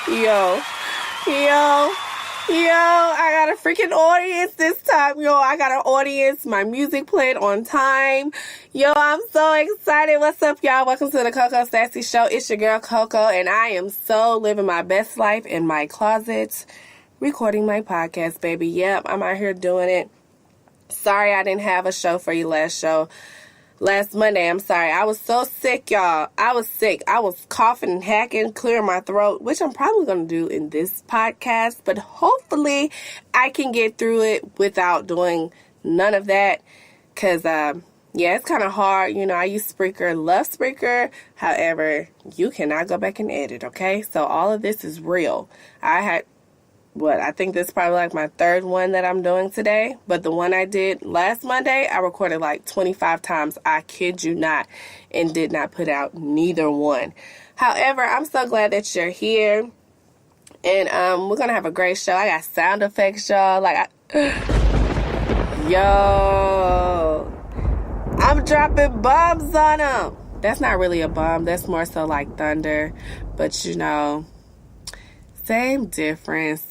Yo, yo, I got a freaking audience this time. Yo, I got an audience. My music played on time. Yo, I'm so excited. What's up, y'all? Welcome to the Coco Sassy Show. It's your girl, Coco, and I am so living my best life in my closet, recording my podcast, baby. Yep, I'm out here doing it. Sorry I didn't have a show for you last Monday. I'm sorry. I was so sick, y'all. I was sick. I was coughing and hacking, clearing my throat, which I'm probably going to do in this podcast, but hopefully I can get through it without doing none of that, because, yeah, it's kind of hard. You know, I use Spreaker, love Spreaker. However, you cannot go back and edit, okay? So all of this is real. I think this is probably like my third one that I'm doing today. But the one I did last Monday, I recorded like 25 times. I kid you not. And did not put out neither one. However, I'm so glad that you're here. And we're going to have a great show. I got sound effects, y'all. Yo. I'm dropping bombs on them. That's not really a bomb. That's more so like thunder. But you know, same difference.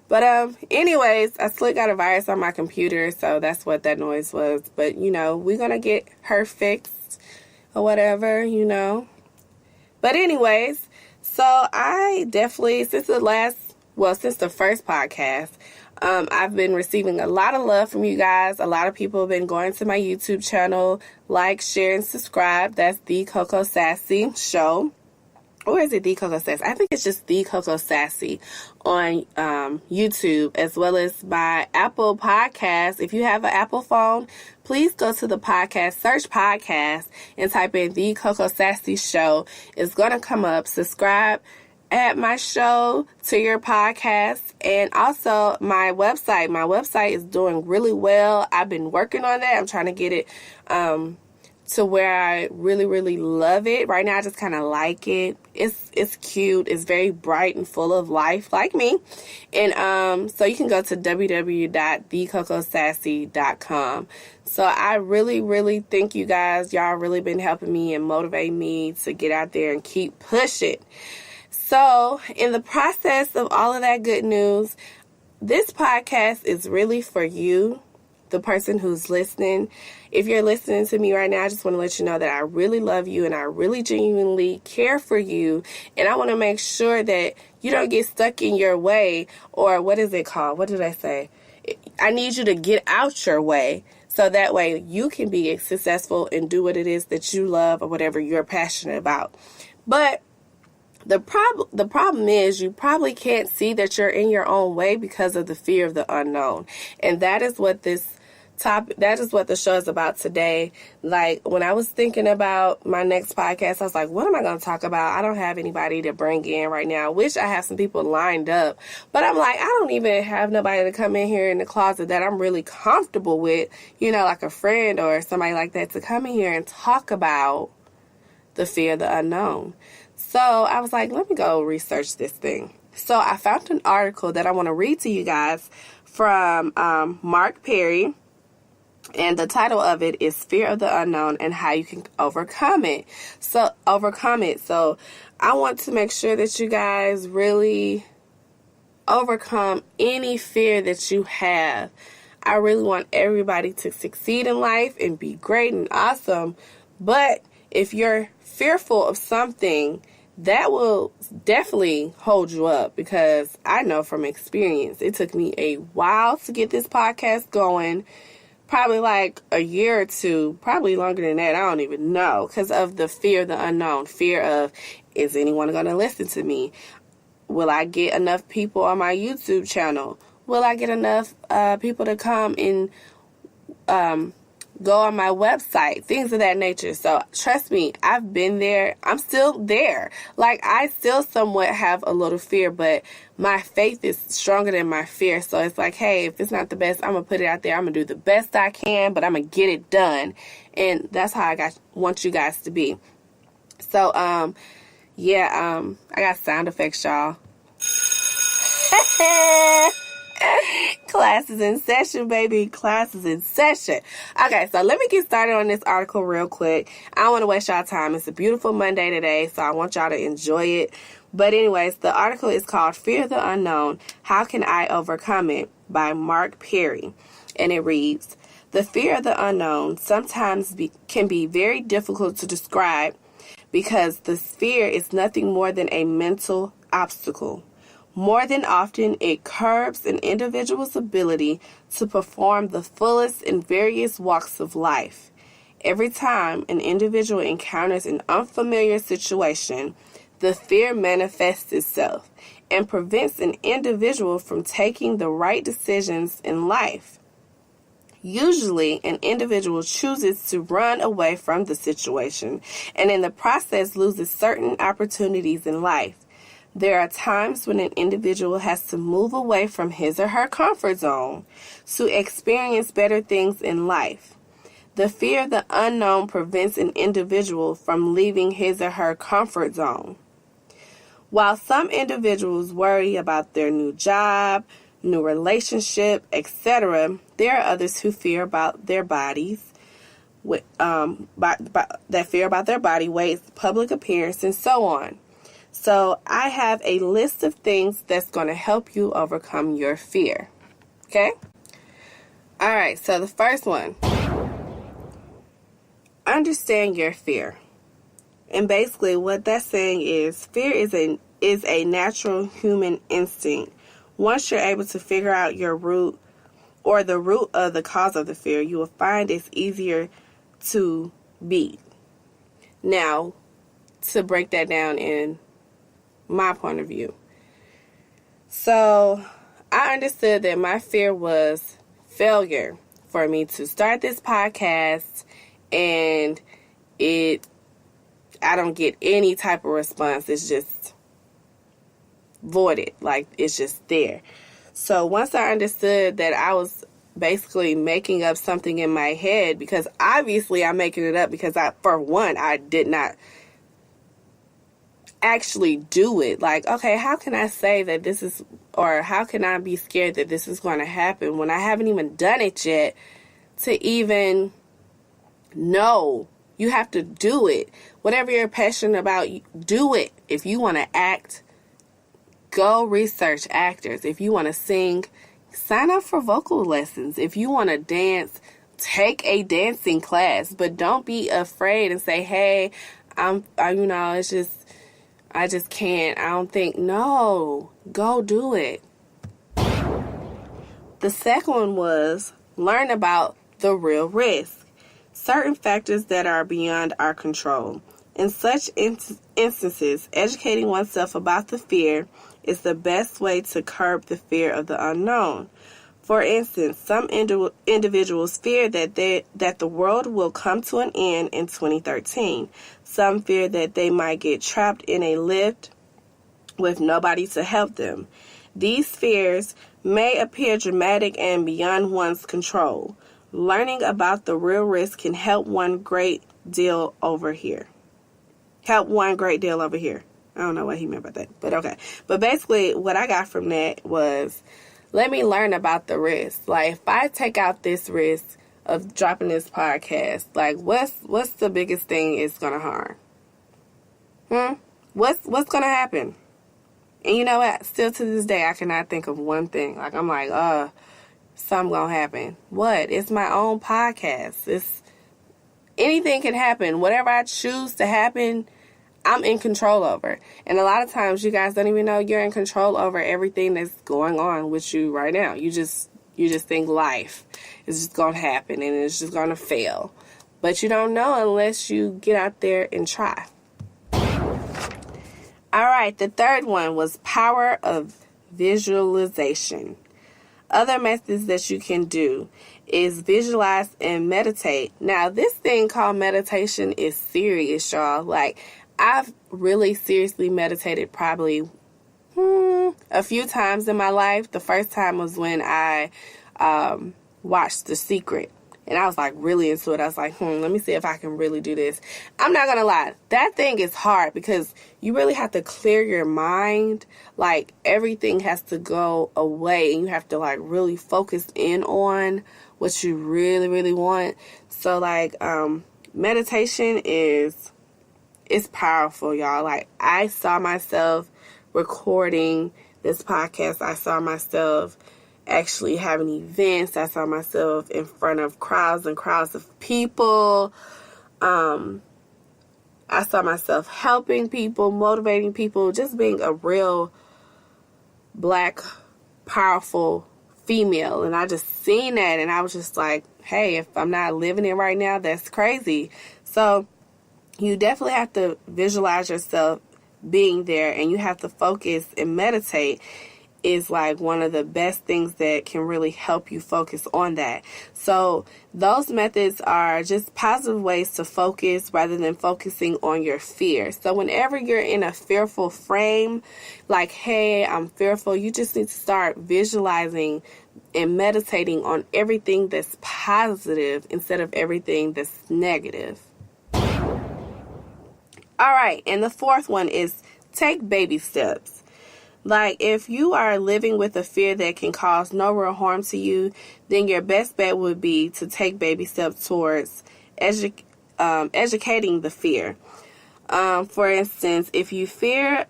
But anyways, I still got a virus on my computer, so that's what that noise was. But you know, we're gonna get her fixed or whatever, you know. But anyways, so I definitely since the first podcast, I've been receiving a lot of love from you guys. A lot of people have been going to my YouTube channel, like, share, and subscribe. That's The Coco Sassy Show. Or is it The Coco Sassy? I think it's just The Coco Sassy on YouTube, as well as my Apple Podcast. If you have an Apple phone, please go to the podcast, search podcast, and type in The Coco Sassy Show. It's going to come up. Subscribe at my show to your podcast, and also my website. My website is doing really well. I've been working on that. I'm trying to get it to where I really, really love it. Right now, I just kind of like it. It's cute. It's very bright and full of life, like me. And so you can go to www.thecocosassy.com. So I really, really thank you guys. Y'all really been helping me and motivating me to get out there and keep pushing. So in the process of all of that good news, this podcast is really for you, the person who's listening. If you're listening to me right now, I just want to let you know that I really love you and I really genuinely care for you. And I want to make sure that you don't get stuck in your way, or what is it called? What did I say? I need you to get out your way, so that way you can be successful and do what it is that you love or whatever you're passionate about. But the problem is you probably can't see that you're in your own way because of the fear of the unknown. And that is what the show is about today. Like, when I was thinking about my next podcast, I was like, what am I going to talk about? I don't have anybody to bring in right now. I wish I had some people lined up. But I'm like, I don't even have nobody to come in here in the closet that I'm really comfortable with, you know, like a friend or somebody like that, to come in here and talk about the fear of the unknown. So I was like, let me go research this thing. So I found an article that I want to read to you guys from Mark Perry. And the title of it is Fear of the Unknown and How You Can Overcome It. So I want to make sure that you guys really overcome any fear that you have. I really want everybody to succeed in life and be great and awesome. But if you're fearful of something, that will definitely hold you up, because I know from experience, it took me a while to get this podcast going. Probably like a year or two, probably longer than that. I don't even know, because of the fear of the unknown. Fear of, is anyone going to listen to me? Will I get enough people on my YouTube channel? Will I get enough people to come and go on my website? Things of that nature. So trust me, I've been there. I'm still there. Like, I still somewhat have a little fear, but my faith is stronger than my fear. So it's like, hey, if it's not the best, I'm going to put it out there. I'm going to do the best I can, but I'm going to get it done. And that's how I want you guys to be. So, I got sound effects, y'all. Classes in session, baby. Classes in session. Okay, so let me get started on this article real quick. I don't want to waste y'all time. It's a beautiful Monday today, so I want y'all to enjoy it. But anyways, the article is called Fear the Unknown, How Can I Overcome It? By Mark Perry. And it reads, the fear of the unknown sometimes can be very difficult to describe because the fear is nothing more than a mental obstacle. More than often, it curbs an individual's ability to perform the fullest in various walks of life. Every time an individual encounters an unfamiliar situation, the fear manifests itself and prevents an individual from taking the right decisions in life. Usually, an individual chooses to run away from the situation and in the process loses certain opportunities in life. There are times when an individual has to move away from his or her comfort zone to experience better things in life. The fear of the unknown prevents an individual from leaving his or her comfort zone. While some individuals worry about their new job, new relationship, etc., there are others who fear about their bodies, that fear about their body weight, public appearance, and so on. So I have a list of things that's going to help you overcome your fear. Okay? All right, so the first one. Understand your fear. And basically what that's saying is fear is a natural human instinct. Once you're able to figure out your root or the root of the cause of the fear, you will find it's easier to beat. Now, to break that down in my point of view. So, I understood that my fear was failure for me to start this podcast and I don't get any type of response. It's just voided. Like, it's just there. So once I understood that I was basically making up something in my head, because obviously I'm making it up because I did not actually do it. Like, okay, how can I say that this is, or how can I be scared that this is going to happen when I haven't even done it yet to even know? You have to do it. Whatever you're passionate about, do it. If you want to act, go research actors. If you want to sing, sign up for vocal lessons. If you want to dance, take a dancing class. But don't be afraid and say, hey, I just can't. I don't think. No, go do it. The second one was learn about the real risk. Certain factors that are beyond our control. In such instances, educating oneself about the fear is the best way to curb the fear of the unknown. For instance, some individuals fear that the world will come to an end in 2013. Some fear that they might get trapped in a lift with nobody to help them. These fears may appear dramatic and beyond one's control. Learning about the real risk can help one great deal over here. I don't know what he meant by that, but okay. But basically, what I got from that was, let me learn about the risk. Like, if I take out this risk of dropping this podcast, like, what's the biggest thing it's gonna harm? What's gonna happen? And you know what? Still to this day, I cannot think of one thing. Like, I'm like, something gonna happen. What? It's my own podcast. Anything can happen. Whatever I choose to happen, I'm in control over. And a lot of times you guys don't even know you're in control over everything that's going on with you right now. You just think life is just going to happen and it's just going to fail. But you don't know unless you get out there and try. All right, the third one was power of visualization. Other methods that you can do is visualize and meditate. Now, this thing called meditation is serious, y'all. Like, I've really seriously meditated probably a few times in my life. The first time was when I watched The Secret. and I was like really into it. I was like, let me see if I can really do this. I'm not gonna lie, that thing is hard because you really have to clear your mind. Like, everything has to go away, and you have to like really focus in on what you really, really want. So like, meditation is powerful, y'all. Like, I saw myself recording this podcast. I saw myself actually having events. I saw myself in front of crowds and crowds of people. I saw myself helping people, motivating people, just being a real Black, powerful female. And I just seen that, and I was just like, hey, if I'm not living it right now, that's crazy. So you definitely have to visualize yourself being there, and you have to focus and meditate is like one of the best things that can really help you focus on that. So those methods are just positive ways to focus rather than focusing on your fear. So whenever you're in a fearful frame, like, hey, I'm fearful, you just need to start visualizing and meditating on everything that's positive instead of everything that's negative. All right, and the fourth one is take baby steps. Like, if you are living with a fear that can cause no real harm to you, then your best bet would be to take baby steps towards educating the fear. For instance, if you fear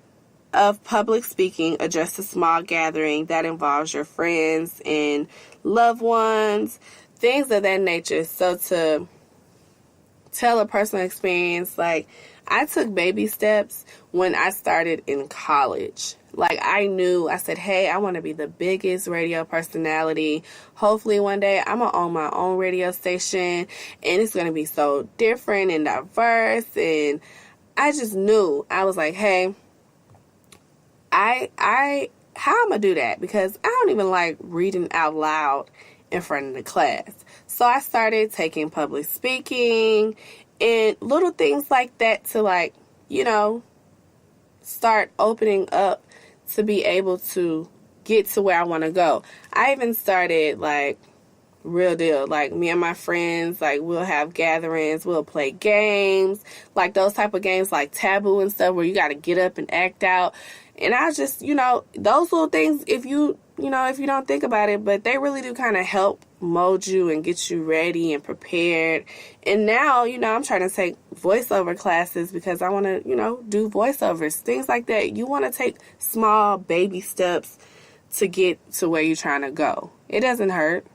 of public speaking, address a small gathering that involves your friends and loved ones, things of that nature. So to tell a personal experience, like, I took baby steps when I started in college. Like, I said, hey, I want to be the biggest radio personality. Hopefully one day I'm going to own my own radio station, and it's going to be so different and diverse. And I just knew, I was like, hey, how I'm going to do that? Because I don't even like reading out loud in front of the class. So I started taking public speaking and little things like that to, like, start opening up to be able to get to where I want to go. I even started, like, real deal, like, me and my friends, like, we'll have gatherings, we'll play games, like those type of games like Taboo and stuff where you got to get up and act out. And I just, those little things, if you don't think about it, but they really do kind of help mold you and get you ready and prepared. And now, I'm trying to take voiceover classes because I want to, do voiceovers, things like that. You want to take small baby steps to get to where you're trying to go. It doesn't hurt.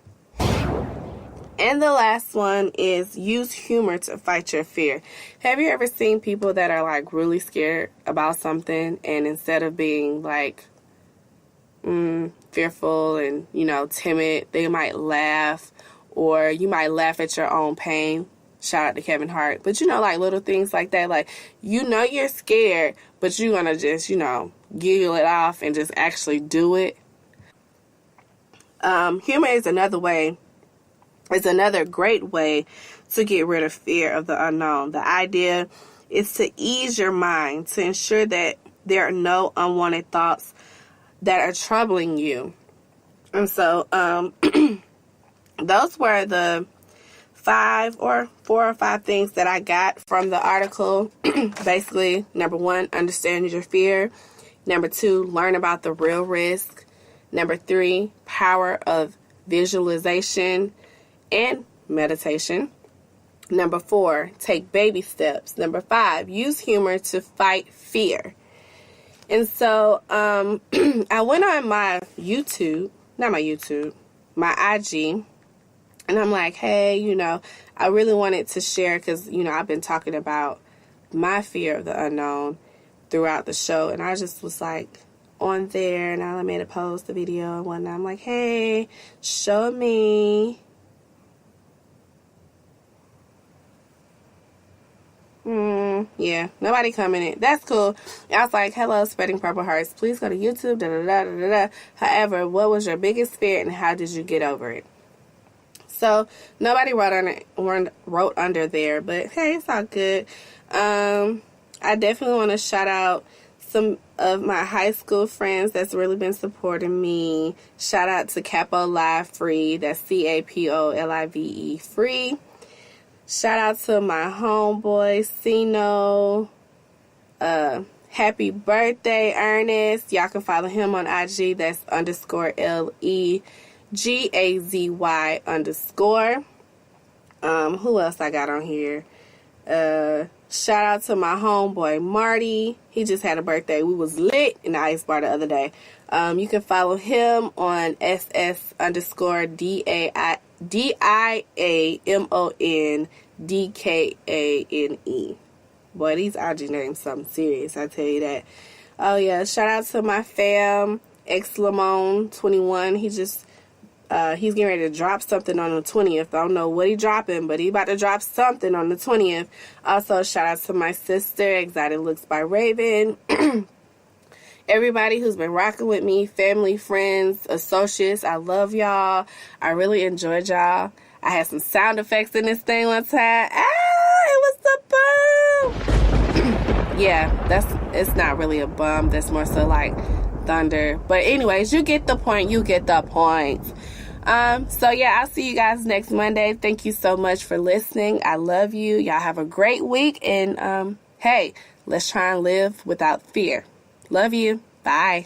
And the last one is use humor to fight your fear. Have you ever seen people that are, like, really scared about something, and instead of being, like, fearful and, timid, they might laugh, or you might laugh at your own pain. Shout out to Kevin Hart. But, like, little things like that. Like, you're scared, but you're going to just, giggle it off and just actually do it. Humor is another great way to get rid of fear of the unknown. The idea is to ease your mind, to ensure that there are no unwanted thoughts that are troubling you. And so those were the 4 or 5 things that I got from the article. Basically, number 1, understand your fear. Number 2, learn about the real risk. Number 3, power of visualization and meditation. Number 4, take baby steps. Number 5, use humor to fight fear. And so I went on my my IG, and I'm like, hey, I really wanted to share because, I've been talking about my fear of the unknown throughout the show, and I just was like on there, and I made a post, a video, and whatnot. I'm like, hey, show me. Yeah, nobody commented. That's cool. I was like, hello, spreading purple hearts. Please go to YouTube. However, what was your biggest fear and how did you get over it? So nobody wrote under there, but hey, it's all good. I definitely want to shout out some of my high school friends that's really been supporting me. Shout out to Capo Live Free. That's CAPOLIVE Free. Shout out to my homeboy, Sino. Happy birthday, Ernest. Y'all can follow him on IG. That's _LEGAZY_. Who else I got on here? Shout out to my homeboy, Marty. He just had a birthday. We was lit in the ice bar the other day. You can follow him on SS_DIAMONDKANE. Boy, these IG names something serious, I tell you that. Oh yeah, shout out to my fam, XLamone21. He's getting ready to drop something on the 20th. I don't know what he dropping, but he about to drop something on the 20th. Also, shout out to my sister, Exotic Looks by Raven. Everybody who's been rocking with me, family, friends, associates, I love y'all. I really enjoyed y'all. I had some sound effects in this thing one time. It was the boom. Yeah, it's not really a bum. That's more so like thunder. But anyways, you get the point. So yeah, I'll see you guys next Monday. Thank you so much for listening. I love you. Y'all have a great week. And hey, let's try and live without fear. Love you. Bye.